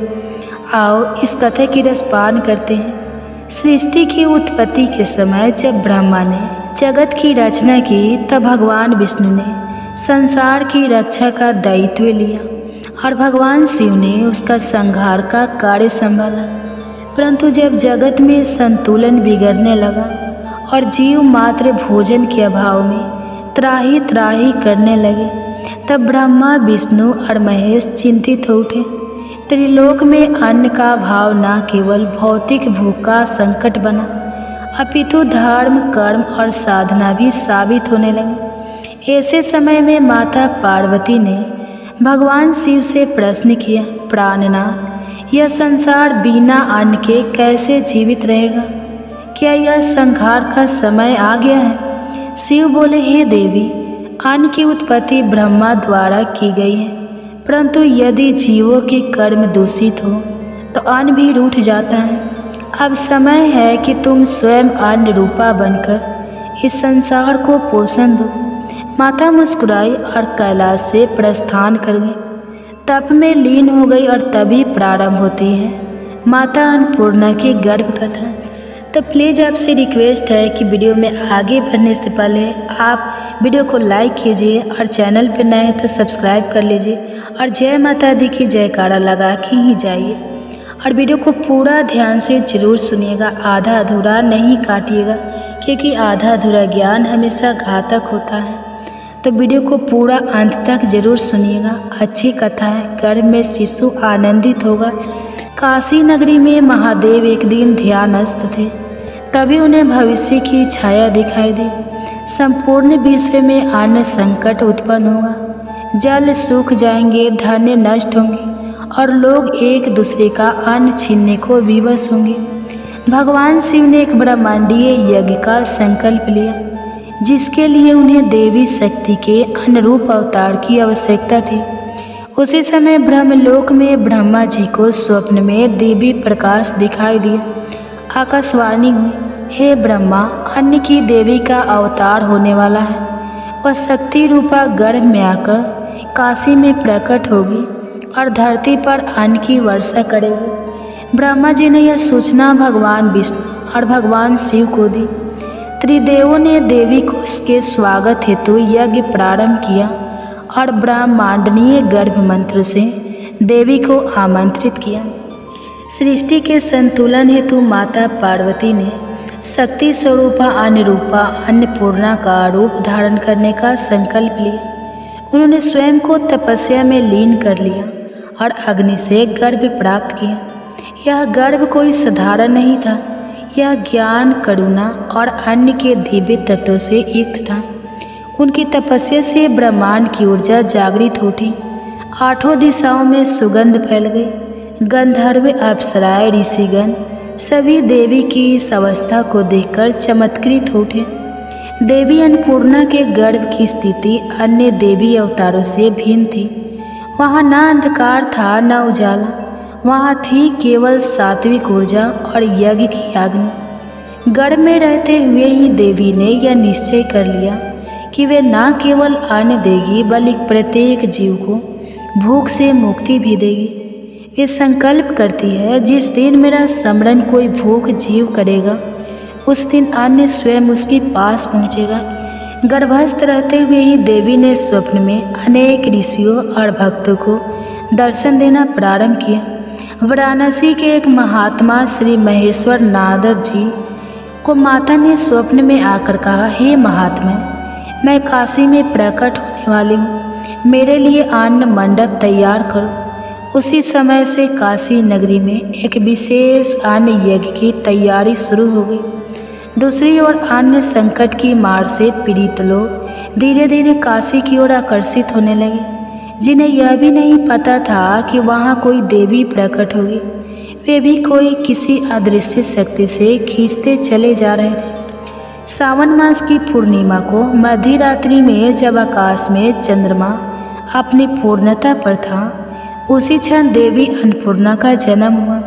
आओ इस कथा की रसपान करते हैं। सृष्टि की उत्पत्ति के समय जब ब्रह्मा ने जगत की रचना की तब भगवान विष्णु ने संसार की रक्षा का दायित्व लिया और भगवान शिव ने उसका संहार का कार्य संभाला। परंतु जब जगत में संतुलन बिगड़ने लगा और जीव मात्र भोजन के अभाव में त्राही त्राही करने लगे तब ब्रह्मा विष्णु और महेश चिंतित हो उठे। त्रिलोक में अन्न का अभाव न केवल भौतिक भूख का संकट बना अपितु धर्म कर्म और साधना भी साबित होने लगे। ऐसे समय में माता पार्वती ने भगवान शिव से प्रश्न किया, प्राणनाथ, यह संसार बिना अन्न के कैसे जीवित रहेगा? क्या यह संहार का समय आ गया है? शिव बोले, हे देवी, अन्न की उत्पत्ति ब्रह्मा द्वारा की गई है, परंतु यदि जीवों के कर्म दूषित हो तो अन्न भी रूठ जाता है। अब समय है कि तुम स्वयं अन्न रूपा बनकर इस संसार को पोषण दो। माता मुस्कुराई और कैलाश से प्रस्थान कर गई, तप में लीन हो गई और तभी प्रारंभ होती है माता अन्नपूर्णा की गर्भ कथा। तो प्लीज़ आपसे रिक्वेस्ट है कि वीडियो में आगे बढ़ने से पहले आप वीडियो को लाइक कीजिए और चैनल पर नए हैं तो सब्सक्राइब कर लीजिए और जय माता दी की जयकारा लगा के ही जाइए। और वीडियो को पूरा ध्यान से ज़रूर सुनिएगा, आधा अधूरा नहीं काटिएगा, क्योंकि आधा अधूरा ज्ञान हमेशा घातक होता है। तो वीडियो को पूरा अंत तक ज़रूर सुनिएगा। अच्छी कथा है, गर्भ में शिशु आनंदित होगा। काशी नगरी में महादेव एक दिन ध्यानस्थ थे, तभी उन्हें भविष्य की छाया दिखाई दी। संपूर्ण विश्व में अन्न संकट उत्पन्न होगा, जल सूख जाएंगे, धान्य नष्ट होंगे और लोग एक दूसरे का अन्न छीनने को विवश होंगे। भगवान शिव ने एक ब्रह्मांडीय यज्ञ का संकल्प लिया, जिसके लिए उन्हें देवी शक्ति के अनुरूप अवतार की आवश्यकता थी। उसी समय ब्रह्मलोक में ब्रह्मा जी को स्वप्न में दिव्य प्रकाश दिखाई दिया। आकाशवाणी हुई, हे ब्रह्मा, अन्न की देवी का अवतार होने वाला है। वह शक्ति रूपा गर्भ में आकर काशी में प्रकट होगी और धरती पर अन्न की वर्षा करेगी। ब्रह्मा जी ने यह सूचना भगवान विष्णु और भगवान शिव को दी। त्रिदेवों ने देवी को उसके स्वागत हेतु यज्ञ प्रारंभ किया और ब्रह्मांडनीय गर्भ मंत्र से देवी को आमंत्रित किया। सृष्टि के संतुलन हेतु माता पार्वती ने शक्ति स्वरूपा अनुरूपा अन्नपूर्णा का रूप धारण करने का संकल्प लिया। उन्होंने स्वयं को तपस्या में लीन कर लिया और अग्नि से गर्भ प्राप्त किया। यह गर्भ कोई साधारण नहीं था, यह ज्ञान, करुणा और अन्य के दिव्य तत्वों से युक्त था। उनकी तपस्या से ब्रह्मांड की ऊर्जा जागृत उठी। आठों दिशाओं में सुगंध फैल गई। गंधर्व, अप्सराएं, ऋषिगण सभी देवी की इस अवस्था को देखकर चमत्कृत उठे। देवी अन्नपूर्णा के गर्भ की स्थिति अन्य देवी अवतारों से भिन्न थी। वहाँ न अंधकार था न उजाला, वहाँ थी केवल सात्विक ऊर्जा और यज्ञ की अग्नि। गर्भ में रहते हुए ही देवी ने यह निश्चय कर लिया कि वे न केवल अन्न देगी बल्कि प्रत्येक जीव को भूख से मुक्ति भी देगी। वे संकल्प करती है, जिस दिन मेरा स्मरण कोई भूख जीव करेगा उस दिन अन्न स्वयं उसके पास पहुँचेगा। गर्भस्थ रहते हुए ही देवी ने स्वप्न में अनेक ऋषियों और भक्तों को दर्शन देना प्रारंभ किया। वाराणसी के एक महात्मा श्री महेश्वर नारद जी को माता ने स्वप्न में आकर कहा, हे महात्मा, मैं काशी में प्रकट होने वाली हूँ, मेरे लिए अन्न मंडप तैयार करो। उसी समय से काशी नगरी में एक विशेष अन्न यज्ञ की तैयारी शुरू हो गई। दूसरी ओर अन्न संकट की मार से पीड़ित लोग धीरे धीरे काशी की ओर आकर्षित होने लगे, जिन्हें यह भी नहीं पता था कि वहाँ कोई देवी प्रकट होगी। वे भी कोई किसी अदृश्य शक्ति से खींचते चले जा रहे थे। सावन मास की पूर्णिमा को मध्य रात्रि में जब आकाश में चंद्रमा अपनी पूर्णता पर था, उसी क्षण देवी अन्नपूर्णा का जन्म हुआ।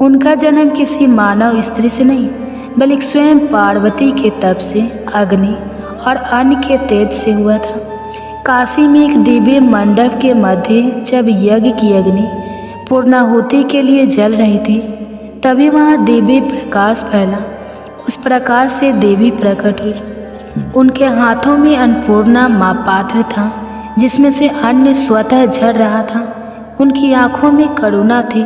उनका जन्म किसी मानव स्त्री से नहीं बल्कि स्वयं पार्वती के तप से, अग्नि और अन्न के तेज से हुआ था। काशी में एक दिव्य मंडप के मध्य जब यज्ञ की अग्नि पूर्णाहुति के लिए जल रही थी, तभी वहाँ दिव्य प्रकाश फैला। उस प्रकाश से देवी प्रकट हुई। उनके हाथों में अन्नपूर्णा माँ पात्र था, जिसमें से अन्न स्वतः झड़ रहा था। उनकी आँखों में करुणा थी,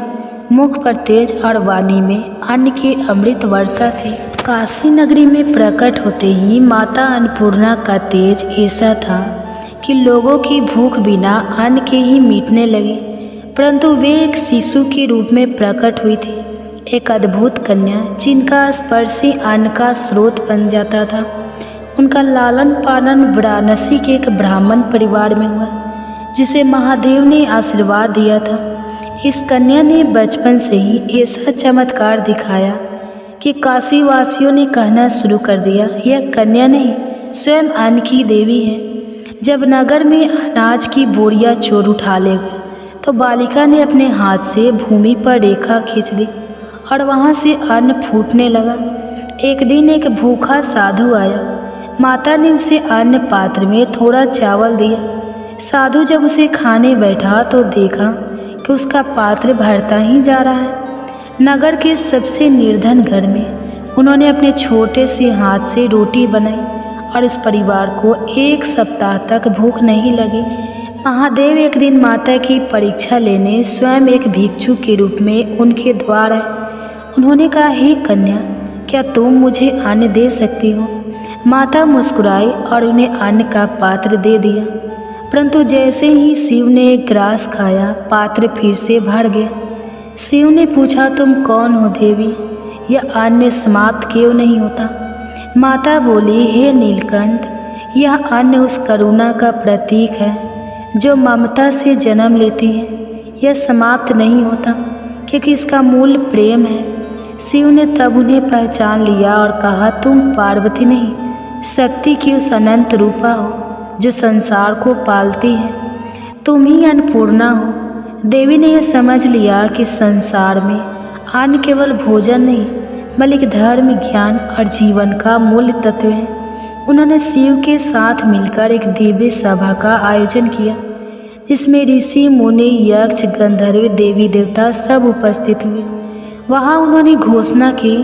मुख पर तेज और वाणी में अन्न की अमृत वर्षा थी। काशी नगरी में प्रकट होते ही माता अन्नपूर्णा का तेज ऐसा था कि लोगों की भूख बिना अन्न के ही मिटने लगी। परंतु वे एक शिशु के रूप में प्रकट हुई थी, एक अद्भुत कन्या जिनका स्पर्श ही अन्न का स्रोत बन जाता था। उनका लालन पालन वाराणसी के एक ब्राह्मण परिवार में हुआ, जिसे महादेव ने आशीर्वाद दिया था। इस कन्या ने बचपन से ही ऐसा चमत्कार दिखाया कि काशी वासियों ने कहना शुरू कर दिया, यह कन्या नहीं स्वयं अन्न की देवी है। जब नगर में अनाज की बोरियां चोर उठा ले गए तो बालिका ने अपने हाथ से भूमि पर रेखा खींच दी और वहाँ से अन्न फूटने लगा। एक दिन एक भूखा साधु आया। माता ने उसे अन्न पात्र में थोड़ा चावल दिया। साधु जब उसे खाने बैठा तो देखा कि उसका पात्र भरता ही जा रहा है। नगर के सबसे निर्धन घर में उन्होंने अपने छोटे से हाथ से रोटी बनाई और उस परिवार को 1 सप्ताह तक भूख नहीं लगी। महादेव एक दिन माता की परीक्षा लेने स्वयं एक भिक्षु के रूप में उनके द्वार आए। उन्होंने कहा, हे कन्या, क्या तुम मुझे अन्न दे सकती हो? माता मुस्कुराई और उन्हें अन्न का पात्र दे दिया, परंतु जैसे ही शिव ने एक ग्रास खाया, पात्र फिर से भर गया। शिव ने पूछा, तुम कौन हो देवी? यह अन्न समाप्त क्यों नहीं होता? माता बोली, हे नीलकंठ, यह अन्न उस करुणा का प्रतीक है जो ममता से जन्म लेती है। यह समाप्त नहीं होता क्योंकि इसका मूल प्रेम है। शिव ने तब उन्हें पहचान लिया और कहा, तुम पार्वती नहीं, शक्ति की उस अनंत रूपा हो जो संसार को पालती है। तुम ही अन्नपूर्णा हो। देवी ने यह समझ लिया कि संसार में अन्न केवल भोजन नहीं बल्कि धर्म, ज्ञान और जीवन का मूल तत्व है। उन्होंने शिव के साथ मिलकर एक दिव्य सभा का आयोजन किया जिसमें ऋषि, मुनि, यक्ष, गंधर्व, देवी देवता सब उपस्थित हुए। वहाँ उन्होंने घोषणा की,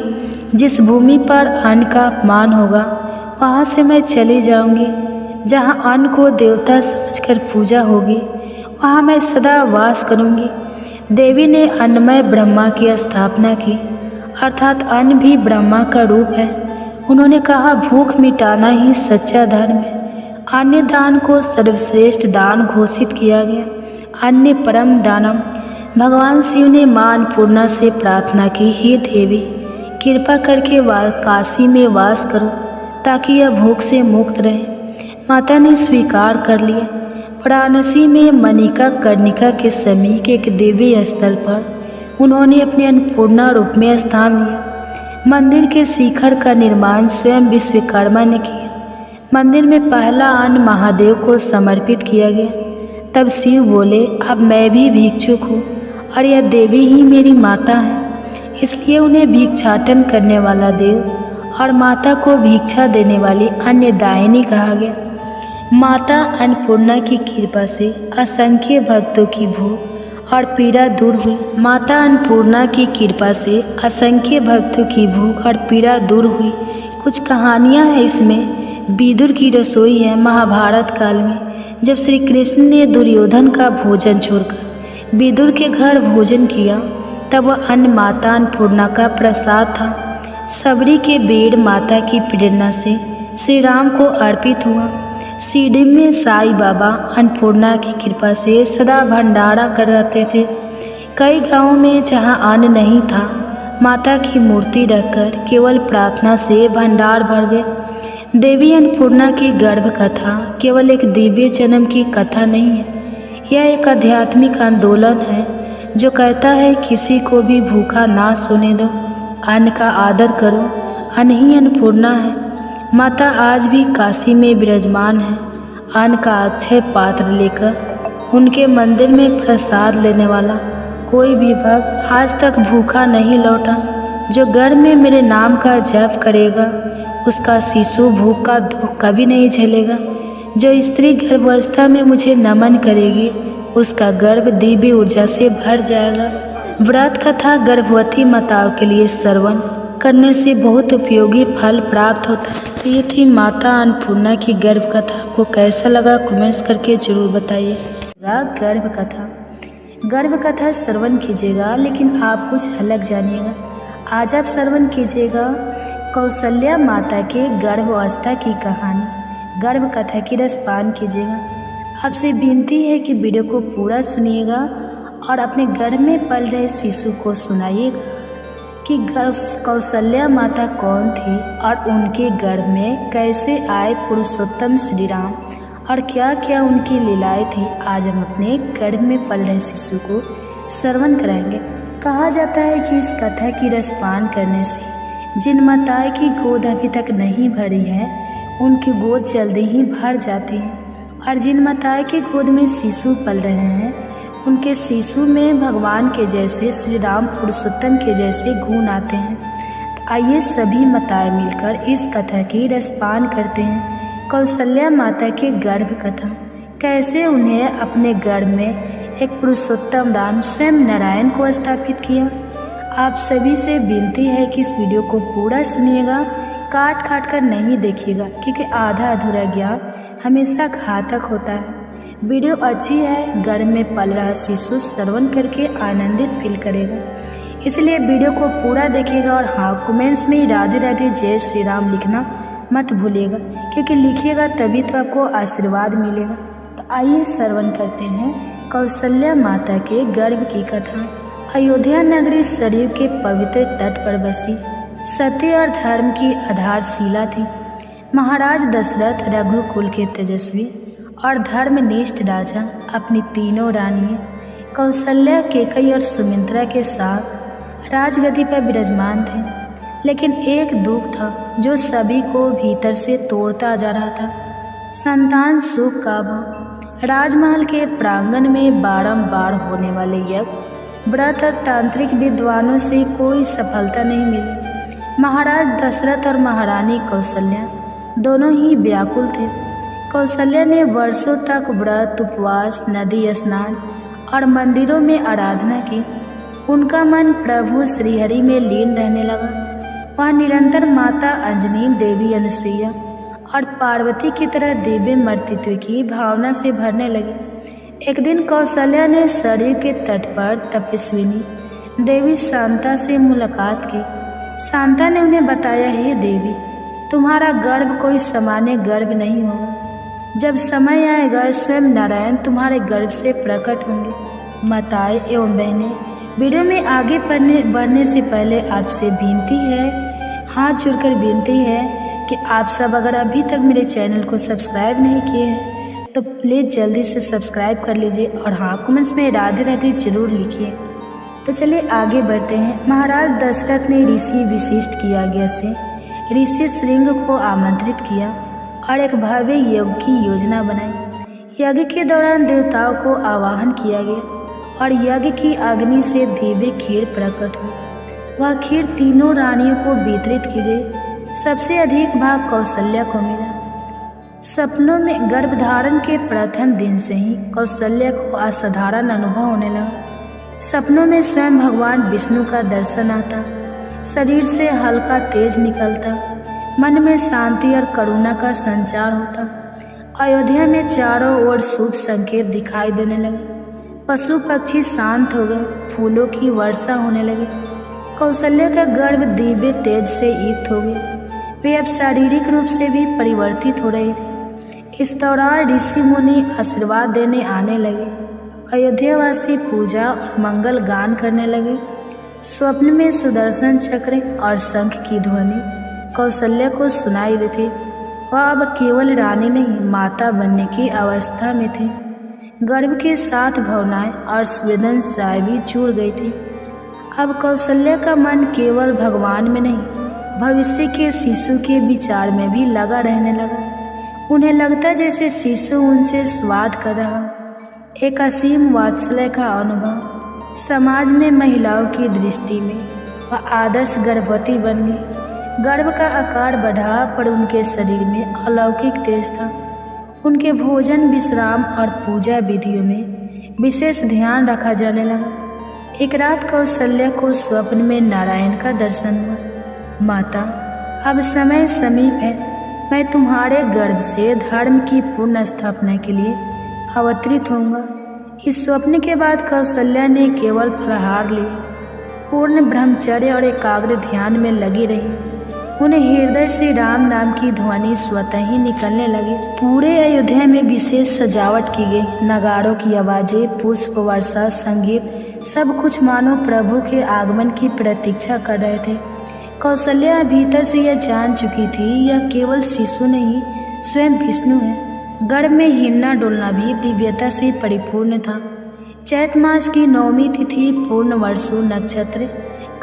जिस भूमि पर अन्न का अपमान होगा वहाँ से मैं चली जाऊंगी। जहाँ अन्न को देवता समझकर पूजा होगी वहाँ मैं सदा वास करूंगी। देवी ने अन्नमय ब्रह्मा की स्थापना की, अर्थात अन्न भी ब्रह्मा का रूप है। उन्होंने कहा, भूख मिटाना ही सच्चा धर्म है। अन्य दान को सर्वश्रेष्ठ दान घोषित किया गया। अन्य परम दानम। भगवान शिव ने मां अन्नपूर्णा से प्रार्थना की, हे देवी, कृपा करके काशी में वास करो ताकि यह भूख से मुक्त रहे। माता ने स्वीकार कर लिया। वाराणसी में मणिका कर्णिका के समीप एक दिव्य स्थल पर उन्होंने अपने अन्नपूर्णा रूप में स्थान लिया। मंदिर के शिखर का निर्माण स्वयं विश्वकर्मा ने किया। मंदिर में पहला अन्न महादेव को समर्पित किया गया। तब शिव बोले, अब मैं भी भिक्षुक हूँ और यह देवी ही मेरी माता है, इसलिए उन्हें भिक्षाटन करने वाला देव और माता को भिक्षा देने वाली अन्नदायिनी कहा गया। माता अन्नपूर्णा की कृपा से असंख्य भक्तों की भूख और पीड़ा दूर हुई। माता अन्नपूर्णा की कृपा से असंख्य भक्तों की भूख और पीड़ा दूर हुई। कुछ कहानियाँ हैं इसमें। विदुर की रसोई है। महाभारत काल में जब श्री कृष्ण ने दुर्योधन का भोजन छोड़कर विदुर के घर भोजन किया तब वह अन्न माता अन्नपूर्णा का प्रसाद था। सबरी के बेड़ माता की प्रेरणा से श्री राम को अर्पित हुआ। शिरडी में साईं बाबा अन्नपूर्णा की कृपा से सदा भंडारा कराते थे। कई गांवों में जहां अन्न नहीं था, माता की मूर्ति रखकर केवल प्रार्थना से भंडार भर गए। देवी अन्नपूर्णा की गर्भ कथा केवल एक दिव्य जन्म की कथा नहीं है, यह एक आध्यात्मिक आंदोलन है जो कहता है किसी को भी भूखा ना सोने दो, अन्न का आदर करो, अन्न ही अन्नपूर्णा है। माता आज भी काशी में विराजमान है। अन्न का अक्षय पात्र लेकर उनके मंदिर में प्रसाद लेने वाला कोई भी भक्त आज तक भूखा नहीं लौटा। जो घर में मेरे नाम का जप करेगा उसका शिशु भूख का दुख कभी नहीं झेलेगा। जो स्त्री गर्भावस्था में मुझे नमन करेगी उसका गर्भ दिव्य ऊर्जा से भर जाएगा। व्रत कथा गर्भवती माताओं के लिए श्रवण करने से बहुत उपयोगी फल प्राप्त होता है। तो ये थी माता अन्नपूर्णा की गर्भ कथा। आपको कैसा लगा कमेंट्स करके जरूर बताइए। गर्भ कथा श्रवण कीजिएगा, लेकिन आप कुछ अलग जानिएगा। आज आप श्रवण कीजिएगा कौशल्या माता के गर्भावस्था की कहानी। गर्भ कथा की रसपान कीजिएगा। आपसे विनती है कि वीडियो को पूरा सुनिएगा और अपने गर्भ में पल रहे शिशु को सुनाइएगा कि कौशल्या माता कौन थी और उनके गर्भ में कैसे आए पुरुषोत्तम श्री राम और क्या क्या उनकी लीलाएं थी। आज हम अपने गर्भ में पल रहे शिशु को श्रवण कराएंगे। कहा जाता है कि इस कथा की रसपान करने से जिन माताएं की गोद अभी तक नहीं भरी है उनकी गोद जल्दी ही भर जाती है, और जिन माताएं की गोद में शिशु पल रहे हैं उनके शिशु में भगवान के जैसे श्री राम पुरुषोत्तम के जैसे गुण आते हैं। तो आइए सभी माताएं मिलकर इस कथा की रसपान करते हैं। कौशल्या माता की गर्भ कथा, कैसे उन्हें अपने गर्भ में एक पुरुषोत्तम राम स्वयं नारायण को स्थापित किया। आप सभी से विनती है कि इस वीडियो को पूरा सुनिएगा, काट काट कर नहीं देखिएगा, क्योंकि आधा अधूरा ज्ञान हमेशा घातक होता है। वीडियो अच्छी है, गर्भ में पल रहा शिशु श्रवण करके आनंदित फील करेगा, इसलिए वीडियो को पूरा देखिएगा। और हाँ, कमेंट्स में राधे राधे जय श्री राम लिखना मत भूलिएगा, क्योंकि लिखिएगा तभी तो आपको आशीर्वाद मिलेगा। तो आइए श्रवण करते हैं कौशल्या माता के गर्भ की कथा। अयोध्या नगरी सरयू के पवित्र तट पर बसी सत्य और धर्म की आधारशिला थी। महाराज दशरथ रघुकुल के तेजस्वी और धर्मनिष्ठ राजा अपनी तीनों रानियों कौशल्या, केकई और सुमित्रा के साथ राजगद्दी पर विराजमान थे। लेकिन एक दुख था जो सभी को भीतर से तोड़ता जा रहा था, संतान सुख का भाव। राजमहल के प्रांगण में बारंबार होने वाले यज्ञ, व्रत और तांत्रिक विद्वानों से कोई सफलता नहीं मिली। महाराज दशरथ और महारानी कौशल्या दोनों ही व्याकुल थे। कौशल्या ने वर्षों तक व्रत, उपवास, नदी स्नान और मंदिरों में आराधना की। उनका मन प्रभु श्रीहरि में लीन रहने लगा। वह निरंतर माता अंजनी, देवी अनुसुईया और पार्वती की तरह दिव्य मर्तित्व की भावना से भरने लगी। एक दिन कौशल्या ने सरयू के तट पर तपस्विनी देवी शांता से मुलाकात की। शांता ने उन्हें बताया, हे देवी, तुम्हारा गर्भ कोई सामान्य गर्भ नहीं होगा। जब समय आएगा स्वयं नारायण तुम्हारे गर्भ से प्रकट होंगे। माताएं एवं बहनें, वीडियो में आगे बढ़ने से पहले आपसे विनती है, हाथ जोड़कर विनती है कि आप सब अगर अभी तक मेरे चैनल को सब्सक्राइब नहीं किए हैं तो प्लीज़ जल्दी से सब्सक्राइब कर लीजिए। और हाँ, कमेंट्स में राधे राधे जरूर लिखिए। तो चलिए आगे बढ़ते हैं। महाराज दशरथ ने ऋषि वशिष्ठ की आज्ञा से ऋषि श्रृंग को आमंत्रित किया और एक भव्य यज्ञ की योजना बनाई। यज्ञ के दौरान देवताओं को आवाहन किया गया और यज्ञ की अग्नि से दिव्य खीर प्रकट हुई। वह खीर तीनों रानियों को वितरित की गई। सबसे अधिक भाग कौशल्या को मिला। सपनों में गर्भधारण के प्रथम दिन से ही कौशल्या को असाधारण अनुभव होने लगा। सपनों में स्वयं भगवान विष्णु का दर्शन आता, शरीर से हल्का तेज निकलता, मन में शांति और करुणा का संचार होता। अयोध्या में चारों ओर शुभ संकेत दिखाई देने लगे। पशु पक्षी शांत हो गए, फूलों की वर्षा होने लगी। कौशल्या का गर्भ दिव्य तेज से युक्त हो गया। वे अब शारीरिक रूप से भी परिवर्तित हो रहे थे। इस दौरान ऋषि मुनि आशीर्वाद देने आने लगे। अयोध्यावासी पूजा और मंगल गान करने लगे। स्वप्न में सुदर्शन चक्र और शंख की ध्वनि कौशल्या को सुनाई दी थी। वह अब केवल रानी नहीं, माता बनने की अवस्था में थी। गर्भ के साथ भावनाएं और संवेदनशीलताएं भी जुड़ गई थी। अब कौशल्या का मन केवल भगवान में नहीं, भविष्य के शिशु के विचार में भी लगा रहने लगा। उन्हें लगता जैसे शिशु उनसे स्वाद कर रहा, एक असीम वात्सल्य का अनुभव। समाज में महिलाओं की दृष्टि में वह आदर्श गर्भवती बन गई। गर्भ का आकार बढ़ा, पर उनके शरीर में अलौकिक तेज था। उनके भोजन, विश्राम और पूजा विधियों में विशेष ध्यान रखा जाने लगा। एक रात कौशल्या को स्वप्न में नारायण का दर्शन हुआ। माता, अब समय समीप है। मैं तुम्हारे गर्भ से धर्म की पुनः स्थापना के लिए अवतरित होऊंगा। इस स्वप्न के बाद कौशल्या ने केवल फलाहार लिया, पूर्ण ब्रह्मचर्य और एकाग्र ध्यान में लगी रही। उन्हें हृदय से राम नाम की ध्वनि स्वतः ही निकलने लगी। पूरे अयोध्या में विशेष सजावट की गई। नगाड़ों की आवाजें, पुष्प वर्षा, संगीत, सब कुछ मानो प्रभु के आगमन की प्रतीक्षा कर रहे थे। कौशल्या भीतर से यह जान चुकी थी, यह केवल शिशु नहीं, स्वयं विष्णु है। गर्भ में हिलना डुलना भी दिव्यता से परिपूर्ण था। चैत मास की नवमी तिथि, पूर्ण वर्षु नक्षत्र,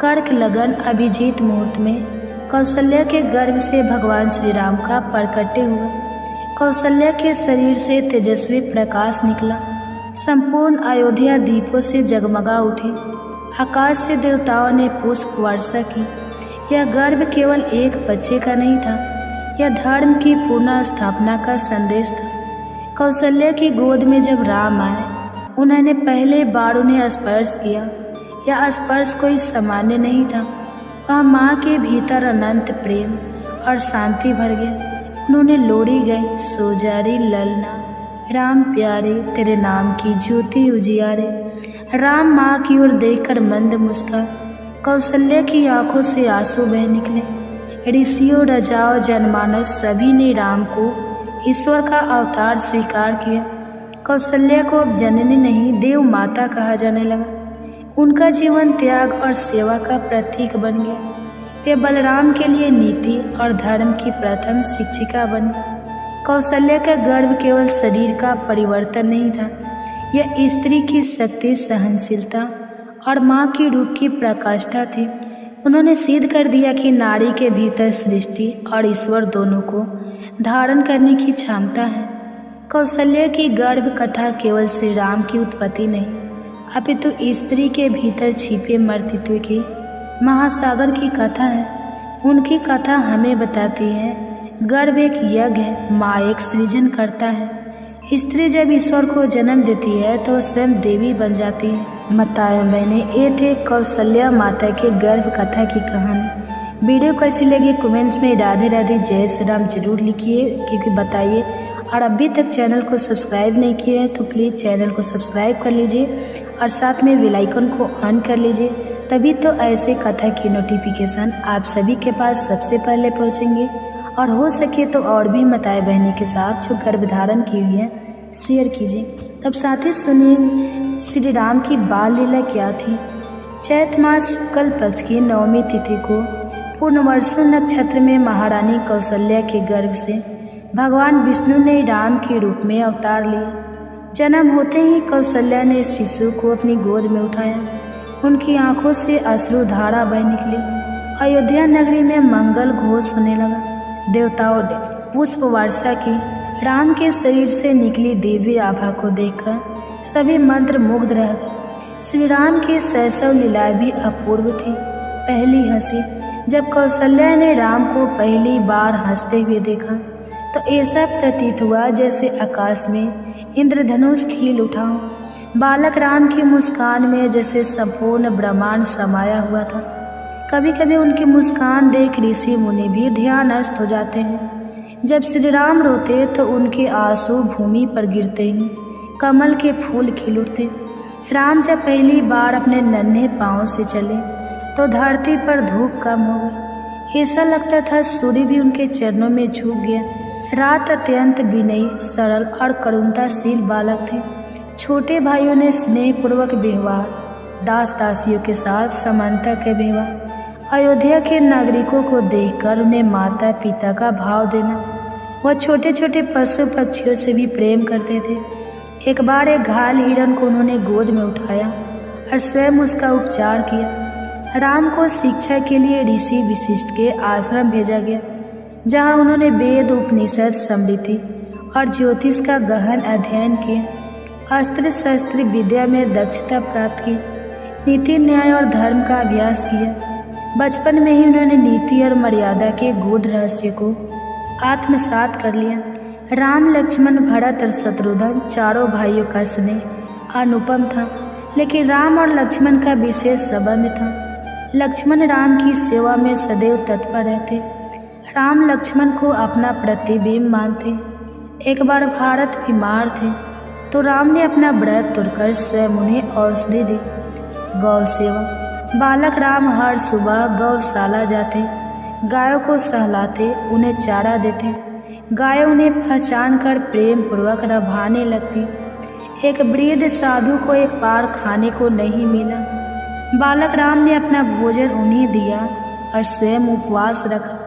कर्क लगन, अभिजीत मुहूर्त में कौशल्या के गर्भ से भगवान श्री राम का प्रकट्य हुआ। कौशल्या के शरीर से तेजस्वी प्रकाश निकला। संपूर्ण अयोध्या दीपों से जगमगा उठी। आकाश से देवताओं ने पुष्प वर्षा की। यह गर्भ केवल एक बच्चे का नहीं था, यह धर्म की पुनः स्थापना का संदेश था। कौशल्या की गोद में जब राम आए, उन्होंने पहले बार उन्हें स्पर्श किया। या स्पर्श कोई सामान्य नहीं था। वह माँ के भीतर अनंत प्रेम और शांति भर गया। उन्होंने लोरी गई, सो जा रे ललना, राम प्यारे तेरे नाम की ज्योति उजियारे। राम माँ की ओर देखकर मंद मुस्कान, कौशल्या की आंखों से आंसू बह निकले। ऋषियों, राजाओं, जनमानस सभी ने राम को ईश्वर का अवतार स्वीकार किया। कौशल्या को अब जननी नहीं, देव माता कहा जाने लगा। उनका जीवन त्याग और सेवा का प्रतीक बन गया। वे बलराम के लिए नीति और धर्म की प्रथम शिक्षिका बनी। कौशल्या का गर्भ केवल शरीर का परिवर्तन नहीं था, यह स्त्री की शक्ति, सहनशीलता और माँ की रूप की प्रकाष्ठा थी। उन्होंने सिद्ध कर दिया कि नारी के भीतर सृष्टि और ईश्वर दोनों को धारण करने की क्षमता है। कौशल्या की गर्भ कथा केवल श्री राम की उत्पत्ति नहीं, अपितु स्त्री के भीतर छिपे मर्तित्व के महासागर की कथा है। उनकी कथा हमें बताती है गर्भ एक यज्ञ है, माँ एक सृजन करता है। स्त्री जब ईश्वर को जन्म देती है तो स्वयं देवी बन जाती है। माताएं बहनें, ये थे कौशल्या माता के गर्भ कथा की कहानी। वीडियो कैसी लगी कमेंट्स में राधे राधे जय श्री राम जरूर लिखिए, क्योंकि बताइए। और अभी तक चैनल को सब्सक्राइब नहीं किया है तो प्लीज़ चैनल को सब्सक्राइब कर लीजिए और साथ में बेल आइकन को ऑन कर लीजिए, तभी तो ऐसे कथा की नोटिफिकेशन आप सभी के पास सबसे पहले पहुंचेंगे। और हो सके तो और भी माताएं बहनें के साथ जो गर्भ धारण की हुई है शेयर कीजिए। तब साथ ही सुनिए श्री राम की बाल लीला क्या थी। चैत मास शुक्ल पक्ष की नवमी तिथि को पूर्णवर्षु नक्षत्र में महारानी कौशल्या के गर्भ से भगवान विष्णु ने राम के रूप में अवतार लिया। जन्म होते ही कौशल्या ने शिशु को अपनी गोद में उठाया। उनकी आंखों से अश्रुधारा बह निकली। अयोध्या नगरी में मंगल घोष होने लगा। देवताओं ने पुष्प वर्षा की। राम के शरीर से निकली दिव्य आभा को देखकर सभी मंत्र मुग्ध रह गए। श्री राम की शैशव लीलाएं भी अपूर्व थी। पहली हंसी, जब कौशल्या ने राम को पहली बार हंसते हुए देखा तो ऐसा प्रतीत हुआ जैसे आकाश में इंद्रधनुष खिल उठा। बालक राम की मुस्कान में जैसे संपूर्ण ब्रह्मांड समाया हुआ था। कभी कभी उनकी मुस्कान देख ऋषि मुनि भी ध्यानस्थ हो जाते हैं। जब श्री राम रोते तो उनके आंसू भूमि पर गिरते ही कमल के फूल खिल उठते। राम जब पहली बार अपने नन्हे पांव से चले तो धरती पर धूप कम हो गई। ऐसा लगता था सूर्य भी उनके चरणों में झुक गया। रात अत्यंत विनयी, सरल और करुणताशील बालक थे। छोटे भाइयों ने स्नेहपूर्वक व्यवहार, दास दासियों के साथ समानता के व्यवहार, अयोध्या के नागरिकों को देखकर उन्हें माता पिता का भाव देना। वह छोटे छोटे पशु पक्षियों से भी प्रेम करते थे। एक बार एक घायल हिरण को उन्होंने गोद में उठाया और स्वयं उसका उपचार किया। राम को शिक्षा के लिए ऋषि वशिष्ठ के आश्रम भेजा गया, जहाँ उन्होंने वेद, उपनिषद, स्मृति और ज्योतिष का गहन अध्ययन किया। अस्त्र शस्त्र विद्या में दक्षता प्राप्त की। नीति, न्याय और धर्म का अभ्यास किया। बचपन में ही उन्होंने नीति और मर्यादा के गूढ़ रहस्य को आत्मसात कर लिया। राम, लक्ष्मण, भरत और शत्रुघ्न चारों भाइयों का स्नेह अनुपम था, लेकिन राम और लक्ष्मण का विशेष संबंध था। लक्ष्मण राम की सेवा में सदैव तत्पर रहते। राम लक्ष्मण को अपना प्रतिबिंब मानते। एक बार भारत बीमार थे तो राम ने अपना व्रत तोड़कर स्वयं उन्हें औषधि दी। गौ सेवा, बालक राम हर सुबह गौशाला जाते, गायों को सहलाते, उन्हें चारा देते। गाय उन्हें पहचान कर प्रेम पूर्वक रभाने लगती। एक वृद्ध साधु को एक बार खाने को नहीं मिला। बालक राम ने अपना भोजन उन्हें दिया और स्वयं उपवास रखा।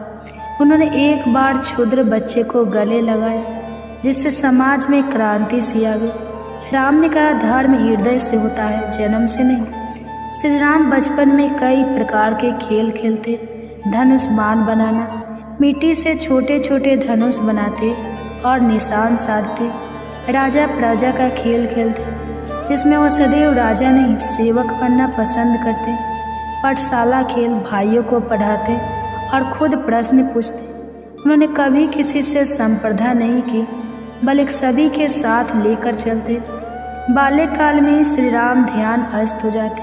उन्होंने एक बार क्षुद्र बच्चे को गले लगाया, जिससे समाज में क्रांति सी आ गई। राम ने कहा, धर्म हृदय से होता है, जन्म से नहीं। श्री राम बचपन में कई प्रकार के खेल खेलते। धनुष बाण बनाना, मिट्टी से छोटे छोटे धनुष बनाते और निशान साधते। राजा प्रजा का खेल खेलते, जिसमें वो सदैव राजा नहीं सेवक बनना पसंद करते। पाठशाला खेल, भाइयों को पढ़ाते और खुद प्रश्न पूछते। उन्होंने कभी किसी से संप्रदा नहीं की, बल्कि सभी के साथ लेकर चलते। बाल्यकाल में ही श्री राम ध्यान अस्त हो जाते।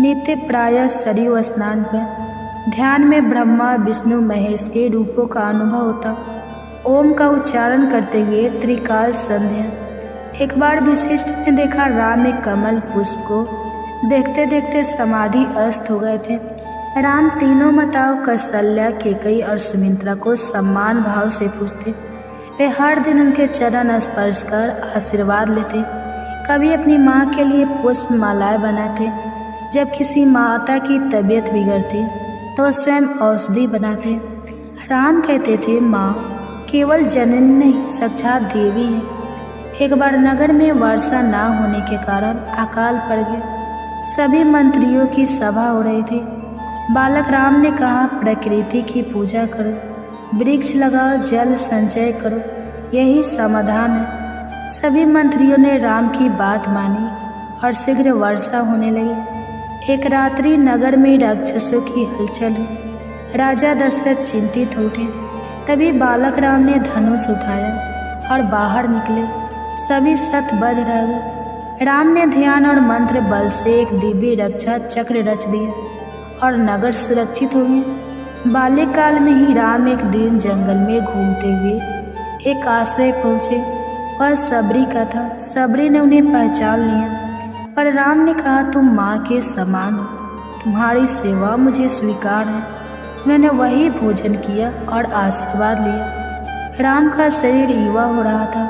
नित्य प्रायः सरयू स्नान पर ध्यान में ब्रह्मा विष्णु महेश के रूपों का अनुभव होता। ओम का उच्चारण करते हुए त्रिकाल संध्या। एक बार वशिष्ठ ने देखा राम एक कमल पुष्प को देखते देखते समाधि अस्त हो गए थे। राम तीनों माताओं कौसल्या, केकई और सुमित्रा को सम्मान भाव से पूछते। वे हर दिन उनके चरण स्पर्श कर आशीर्वाद लेते। कभी अपनी माँ के लिए पुष्प मालाएं बनाते। जब किसी माता की तबीयत बिगड़ती तो स्वयं औषधि बनाते। राम कहते थे, माँ केवल जननी नहीं, साक्षात देवी है। एक बार नगर में वर्षा न होने के कारण अकाल पड़ गया। सभी मंत्रियों की सभा हो रही थी। बालक राम ने कहा, प्रकृति की पूजा करो, वृक्ष लगाओ, जल संचय करो, यही समाधान है। सभी मंत्रियों ने राम की बात मानी और शीघ्र वर्षा होने लगी। एक रात्रि नगर में राक्षसों की हलचल हुई। राजा दशरथ चिंतित हो उठे। तभी बालक राम ने धनुष उठाया और बाहर निकले। सभी शतबद्ध रह गए। राम ने ध्यान और मंत्र बल से एक दिव्य रक्षा चक्र रच दिया और नगर सुरक्षित हो गया। बाल्यकाल में ही राम एक दिन जंगल में घूमते हुए एक आश्रय पहुँचे। वह सबरी का था। सबरी ने उन्हें पहचान लिया, पर राम ने कहा, तुम माँ के समान हो, तुम्हारी सेवा मुझे स्वीकार है। उन्होंने वही भोजन किया और आशीर्वाद लिया। राम का शरीर युवा हो रहा था,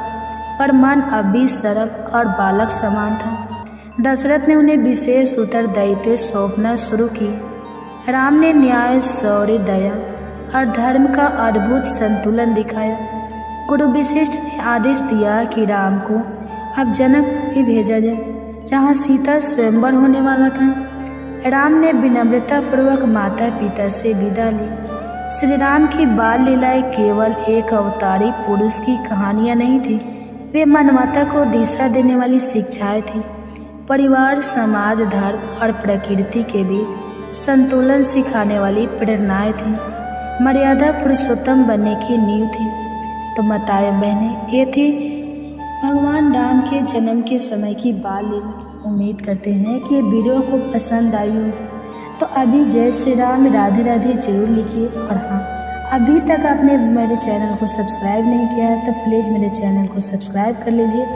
पर मन अब भी सरल और बालक समान था। दशरथ ने उन्हें विशेष उत्तरदायित्व सौंपना शुरू किया। राम ने न्याय, शौर्य, दया और धर्म का अद्भुत संतुलन दिखाया। गुरु वशिष्ठ ने आदेश दिया कि राम को अब जनक ही भेजा जाए, जहाँ सीता स्वयंवर होने वाला था। राम ने विनम्रता पूर्वक माता पिता से विदा ली। श्री राम की बाल लीलाएं केवल एक अवतारी पुरुष की कहानियां नहीं थी, वे मानवता को दिशा देने वाली शिक्षाएं थी। परिवार, समाज, धर्म और प्रकृति के बीच संतुलन सिखाने वाली प्रेरणाएं थी। मर्यादा पुरुषोत्तम बनने की नींव थी। तो माताएं बहनें, ये थी भगवान राम के जन्म के समय की बाल लीला। उम्मीद करते हैं कि ये वीडियो को पसंद आई होगी। तो अभी जय श्री राम, राधे राधे जरूर लिखिए। और हाँ, अभी तक आपने मेरे चैनल को सब्सक्राइब नहीं किया है तो प्लीज़ मेरे चैनल को सब्सक्राइब कर लीजिए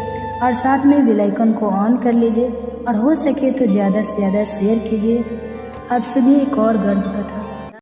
और साथ में बेल आइकन को ऑन कर लीजिए और हो सके तो ज़्यादा से ज़्यादा शेयर कीजिए। अब सुनिए एक और गर्भ कथा।